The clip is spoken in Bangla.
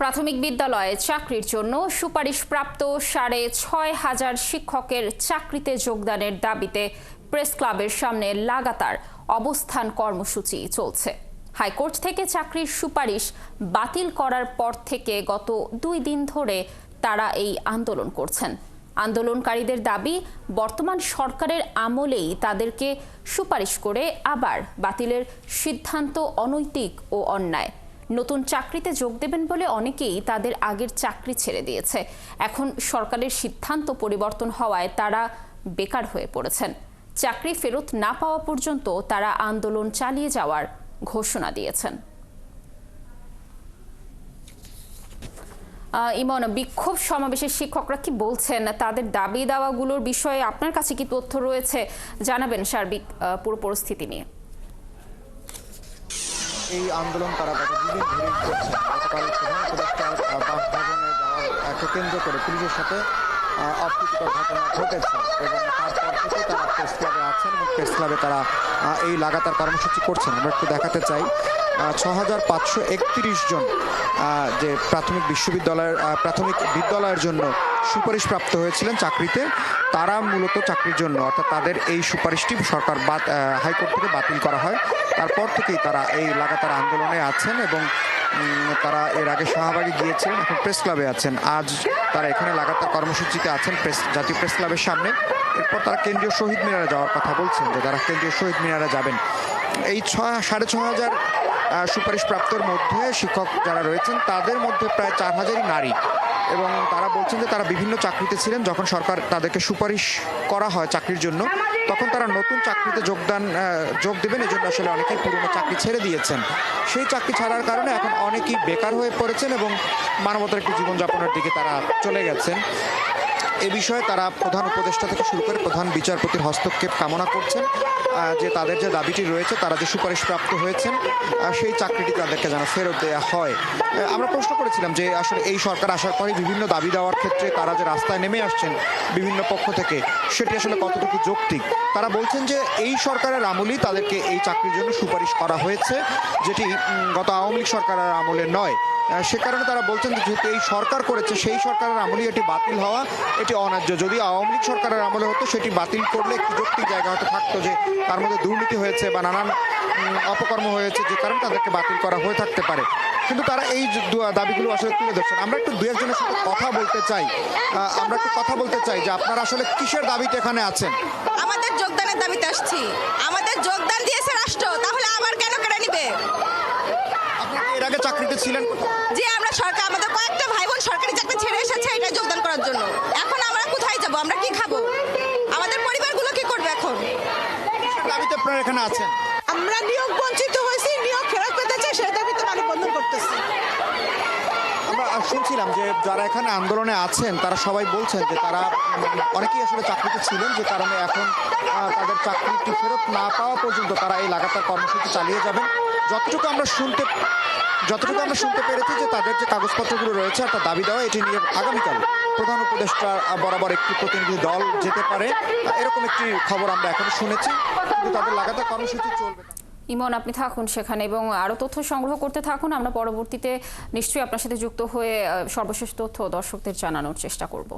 প্রাথমিক বিদ্যালয়ে চাকরির জন্য সুপারিশপ্রাপ্ত ৬,৫০০ শিক্ষকের চাকরিতে যোগদানের দাবিতে প্রেস ক্লাবের সামনে লাগাতার অবস্থান কর্মসূচি চলছে। হাইকোর্ট থেকে চাকরির সুপারিশ বাতিল করার পর থেকে গত ২ দিন ধরে তারা এই আন্দোলন করছেন। আন্দোলনকারীদের দাবি, বর্তমান সরকারের আমলেই তাদেরকে সুপারিশ করে আবার বাতিলের সিদ্ধান্ত অনৈতিক ও অন্যায়। নতুন চাকরিতে যোগ দেবেন বলে অনেকেই তাদের আগের চাকরি ছেড়ে দিয়েছে। এখন সরকারের সিদ্ধান্ত পরিবর্তন হওয়ায় তারা বেকার হয়ে পড়েছেন। চাকরি ফেরত না পাওয়া পর্যন্ত তারা আন্দোলন চালিয়ে যাওয়ার ঘোষণা দিয়েছেন। ইমন, বিক্ষোভ সমাবেশের শিক্ষকরা কি বলছেন, তাদের দাবি দাওয়াগুলোর বিষয়ে আপনার কাছে কি তথ্য রয়েছে? জানাবেন সার্বিক পুরো পরিস্থিতি নিয়ে। এই আন্দোলন তারা গত দুদিন ধরে করছেন। গতকাল প্রধান উপদেষ্টার বাসভবনে যাওয়াকে কেন্দ্র করে পুলিশের সাথে অপ্রীতিকর ঘটনা ঘটেছে এবং তারপর থেকে তারা প্রেস ক্লাবে আছেন এবং প্রেস ক্লাবে তারা এই লাগাতার কর্মসূচি করছেন। আমরা একটু দেখাতে চাই ৬,৫৩১ জন যে প্রাথমিক বিদ্যালয়ের জন্য সুপারিশপ্রাপ্ত হয়েছিলেন চাকরিতে, তারা মূলত চাকরির জন্য অর্থাৎ তাদের এই সুপারিশটি সরকার হাইকোর্ট থেকে বাতিল করা হয়। তারপর থেকেই তারা এই লাগাতার আন্দোলনে আছেন এবং তারা এর আগে শাহবাগে গিয়েছিলেন, এখন প্রেস ক্লাবে আছেন। আজ তারা এখানে লাগাতার কর্মসূচিতে আছেন জাতীয় প্রেস ক্লাবের সামনে। এরপর তারা কেন্দ্রীয় শহীদ মিনারে যাওয়ার কথা বলছেন, যে তারা কেন্দ্রীয় শহীদ মিনারে যাবেন। এই ৬,৫০০ সুপারিশপ্রাপ্তর মধ্যে শিক্ষক যারা রয়েছেন তাদের মধ্যে প্রায় ৪,০০০ই নারী এবং তারা বলছেন যে তারা বিভিন্ন চাকরিতে ছিলেন। যখন সরকার তাদেরকে সুপারিশ করা হয় চাকরির জন্য, তখন তারা নতুন চাকরিতে যোগ দেবেন। এই জন্য আসলে অনেকেই পুরনো চাকরি ছেড়ে দিয়েছেন। সেই চাকরি ছাড়ার কারণে এখন অনেকেই বেকার হয়ে পড়েছেন এবং মানবতার একটি জীবনযাপনের দিকে তারা চলে গেছেন। এ বিষয়ে তারা প্রধান উপদেষ্টা থেকে শুরু করে প্রধান বিচারপতির হস্তক্ষেপ কামনা করছেন, যে তাদের যে দাবিটি রয়েছে, তারা যে সুপারিশপ্রাপ্ত হয়েছেন সেই চাকরিটি তাদেরকে যেন ফেরত দেওয়া হয়। আমরা প্রশ্ন করেছিলাম যে আসলে এই সরকার আসার পরে বিভিন্ন দাবি দেওয়ার ক্ষেত্রে তারা যে রাস্তায় নেমে আসছেন বিভিন্ন পক্ষ থেকে, সেটি আসলে কতটুকু যৌক্তিক। তারা বলছেন যে এই সরকারের আমলেই তাদেরকে এই চাকরির জন্য সুপারিশ করা হয়েছে, যেটি গত আওয়ামী লীগ সরকারের আমলে নয়। সে কারণে তারা বলছেন যে যেহেতু এই সরকার করেছে, সেই সরকারের আমলেই এটি বাতিল হওয়া এটি অন্যায্য। যদি আওয়ামী লীগ সরকারের আমলে হতো, সেটি বাতিল করলে একটি যৌক্তিক জায়গা হয়তো থাকতো, যে তার মধ্যে দুর্নীতি হয়েছে বা নানান অপকর্ম হয়েছে, যে কারণে তাদেরকে বাতিল করা হয়ে থাকতে পারে। কিন্তু তারা এই দাবিগুলো আসলে তুলে ধরছেন। আমরা একটু দু একজনের সাথে কথা বলতে চাই যে আপনারা আসলে কিসের দাবিতে এখানে আছেন? আমাদের যোগদানের দাবিতে আসছি। আমাদের যোগদান দিয়েছে রাষ্ট্র, তাহলে আবার কেন কেড়ে নিবে? আপনারা এর আগে চাকরিতে ছিলেন? জি, আমরা সরকার, আমাদের কয়েকটা ভাই বোন সরকারি চাকরি ছেড়ে এসেছে এটা যোগদান করার জন্য। এখন আমরা কোথায় যাব? আমরা কি খাবো? আমাদের পরিবারগুলো কি করবে এখন? দাবিতে আপনারা এখানে আছেন? আমরা নিয়োগ বঞ্চিত হয়েছি, নিয়োগ ফেরত পেতে চাই, সেই দাবিতে মানববন্ধন করতেছি। আমরা শুনছিলাম যে যারা এখানে আন্দোলনে আছেন তারা সবাই বলছেন যে তারা অনেকেই আসলে চাকরিতে ছিলেন, যে কারণে এখন তাদের চাকরিটি ফেরত না পাওয়া পর্যন্ত তারা এই লাগাতার কর্মসূচি চালিয়ে যাবেন। যতটুকু আমরা শুনতে পেরেছি যে তাদের যে কাগজপত্রগুলো রয়েছে একটা দাবি দেওয়া, এটি নিয়ে আগামীকাল প্রধান উপদেষ্টা বরাবর একটি প্রতিনিধি দল যেতে পারে, এরকম একটি খবর আমরা এখনো শুনেছি। কিন্তু তাদের লাগাতার কর্মসূচি চলবে। ইমন, আপনি থাকুন সেখানে এবং আরও তথ্য সংগ্রহ করতে থাকুন। আমরা পরবর্তীতে নিশ্চয়ই আপনার সাথে যুক্ত হয়ে সর্বশেষ তথ্য দর্শকদের জানানোর চেষ্টা করব।